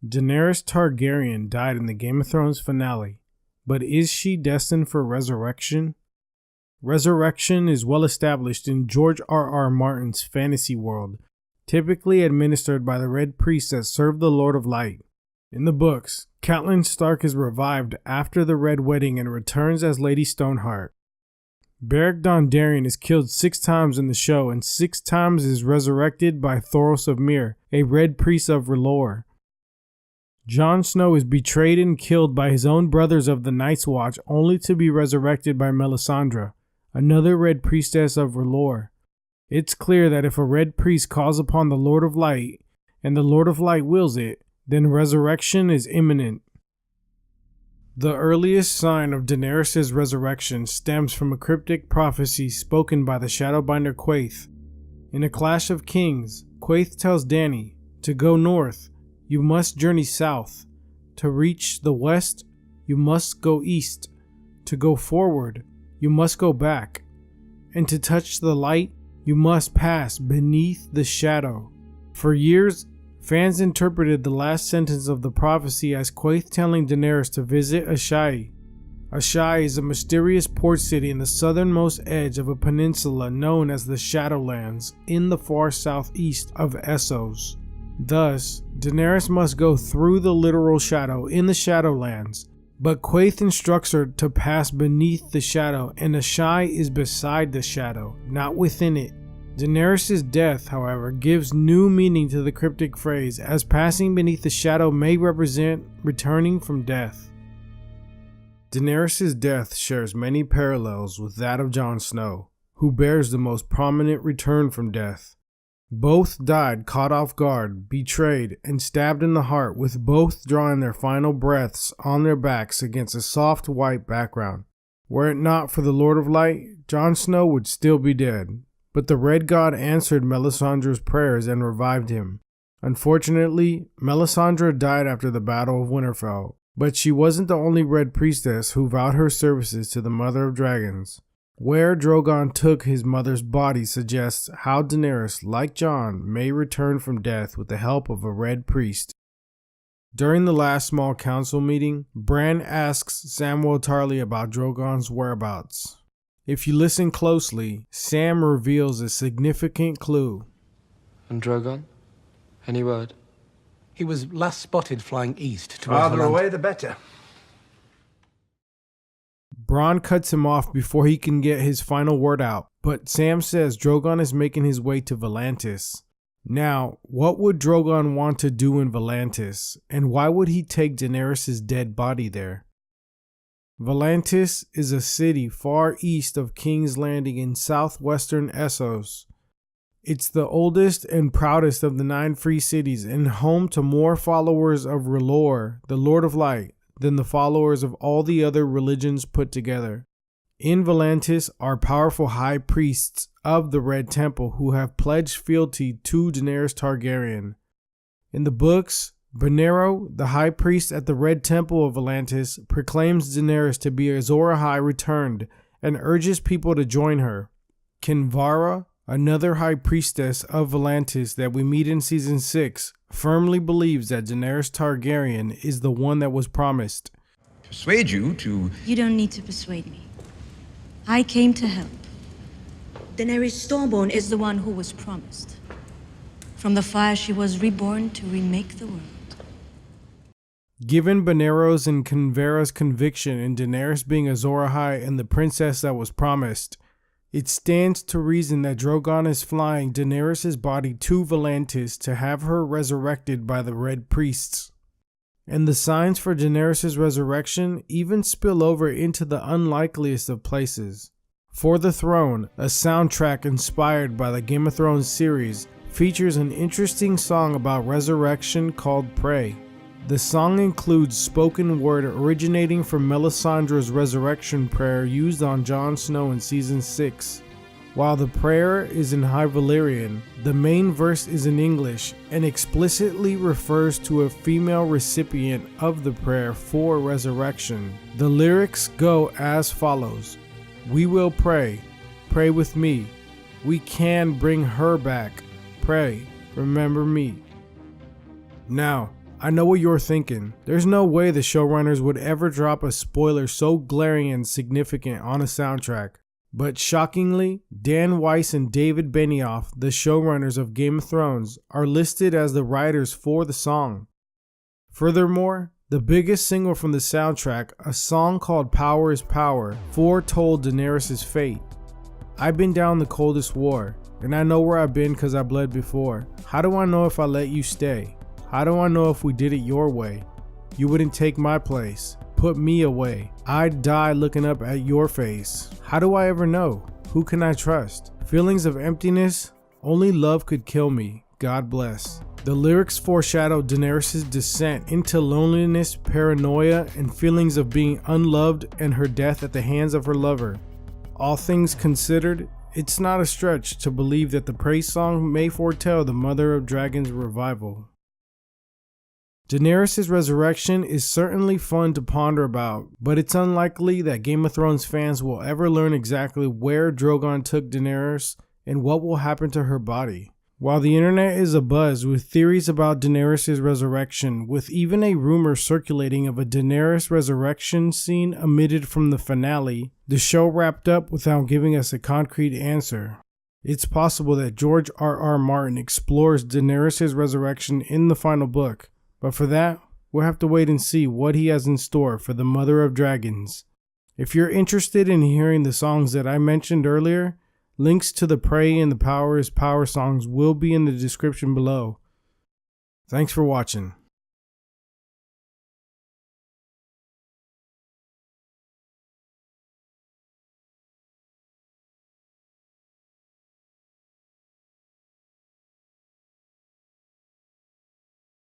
Daenerys Targaryen died in the Game of Thrones finale, but is she destined for resurrection? Resurrection is well established in George R.R. Martin's fantasy world, typically administered by the Red Priests that serve the Lord of Light. In the books, Catelyn Stark is revived after the Red Wedding and returns as Lady Stoneheart. Beric Dondarrion is killed 6 times in the show and 6 times is resurrected by Thoros of Myr, a Red Priest of R'hllor. Jon Snow is betrayed and killed by his own brothers of the Night's Watch only to be resurrected by Melisandre, another Red Priestess of R'hllor. It's clear that if a Red Priest calls upon the Lord of Light, and the Lord of Light wills it, then resurrection is imminent. The earliest sign of Daenerys' resurrection stems from a cryptic prophecy spoken by the Shadowbinder Quaithe. In A Clash of Kings, Quaithe tells Dany, to go north, you must journey south. To reach the west, you must go east. To go forward, you must go back. And to touch the light, you must pass beneath the shadow. For years, fans interpreted the last sentence of the prophecy as Quaithe telling Daenerys to visit Asshai. Asshai is a mysterious port city in the southernmost edge of a peninsula known as the Shadowlands in the far southeast of Essos. Thus, Daenerys must go through the literal shadow in the Shadowlands, but Quaithe instructs her to pass beneath the shadow, and Asshai is beside the shadow, not within it. Daenerys' death, however, gives new meaning to the cryptic phrase, as passing beneath the shadow may represent returning from death. Daenerys' death shares many parallels with that of Jon Snow, who bears the most prominent return from death. Both died caught off guard, betrayed, and stabbed in the heart, with both drawing their final breaths on their backs against a soft white background. Were it not for the Lord of Light, Jon Snow would still be dead, but the Red God answered Melisandre's prayers and revived him. Unfortunately, Melisandre died after the Battle of Winterfell, but she wasn't the only Red Priestess who vowed her services to the Mother of Dragons. Where Drogon took his mother's body suggests how Daenerys, like Jon, may return from death with the help of a Red Priest. During the last small council meeting, Bran asks Samwell Tarly about Drogon's whereabouts. If you listen closely, Sam reveals a significant clue. And Drogon? Any word? He was last spotted flying east towards Farther away, the better. Bronn cuts him off before he can get his final word out, but Sam says Drogon is making his way to Volantis. Now, what would Drogon want to do in Volantis, and why would he take Daenerys' dead body there? Volantis is a city far east of King's Landing in southwestern Essos. It's the oldest and proudest of the 9 free cities and home to more followers of R'hllor, the Lord of Light, than the followers of all the other religions put together. In Volantis are powerful high priests of the Red Temple who have pledged fealty to Daenerys Targaryen. In the books, Benerro, the high priest at the Red Temple of Volantis, proclaims Daenerys to be Azor Ahai returned and urges people to join her. Kinvara, another high priestess of Volantis that we meet in season 6, firmly believes that Daenerys Targaryen is the one that was promised. Persuade you to... You don't need to persuade me. I came to help. Daenerys Stormborn is the one who was promised. From the fire she was reborn to remake the world. Given Benerro's and Kinvara's conviction in Daenerys being Azor Ahai and the princess that was promised, it stands to reason that Drogon is flying Daenerys' body to Volantis to have her resurrected by the Red Priests. And the signs for Daenerys' resurrection even spill over into the unlikeliest of places. For the Throne, a soundtrack inspired by the Game of Thrones series, features an interesting song about resurrection called Pray. The song includes spoken word originating from Melisandre's resurrection prayer used on Jon Snow in season 6. While the prayer is in High Valyrian, the main verse is in English and explicitly refers to a female recipient of the prayer for resurrection. The lyrics go as follows: "We will pray, pray with me. We can bring her back. Pray, remember me." Now, I know what you're thinking. There's no way the showrunners would ever drop a spoiler so glaring and significant on a soundtrack. But shockingly, Dan Weiss and David Benioff, the showrunners of Game of Thrones, are listed as the writers for the song. Furthermore, the biggest single from the soundtrack, a song called Power is Power, foretold Daenerys' fate. I've been down the coldest war, and I know where I've been because I bled before. How do I know if I let you stay? How do I know if we did it your way? You wouldn't take my place, put me away. I'd die looking up at your face. How do I ever know? Who can I trust? Feelings of emptiness, only love could kill me. God bless. The lyrics foreshadow Daenerys' descent into loneliness, paranoia, and feelings of being unloved and her death at the hands of her lover. All things considered, it's not a stretch to believe that the praise song may foretell the Mother of Dragons revival. Daenerys' resurrection is certainly fun to ponder about, but it's unlikely that Game of Thrones fans will ever learn exactly where Drogon took Daenerys and what will happen to her body. While the internet is abuzz with theories about Daenerys' resurrection, with even a rumor circulating of a Daenerys resurrection scene omitted from the finale, the show wrapped up without giving us a concrete answer. It's possible that George R.R. Martin explores Daenerys' resurrection in the final book, but for that, we'll have to wait and see what he has in store for the Mother of Dragons. If you're interested in hearing the songs that I mentioned earlier, links to the Pray and the Power is Power songs will be in the description below. Thanks for watching.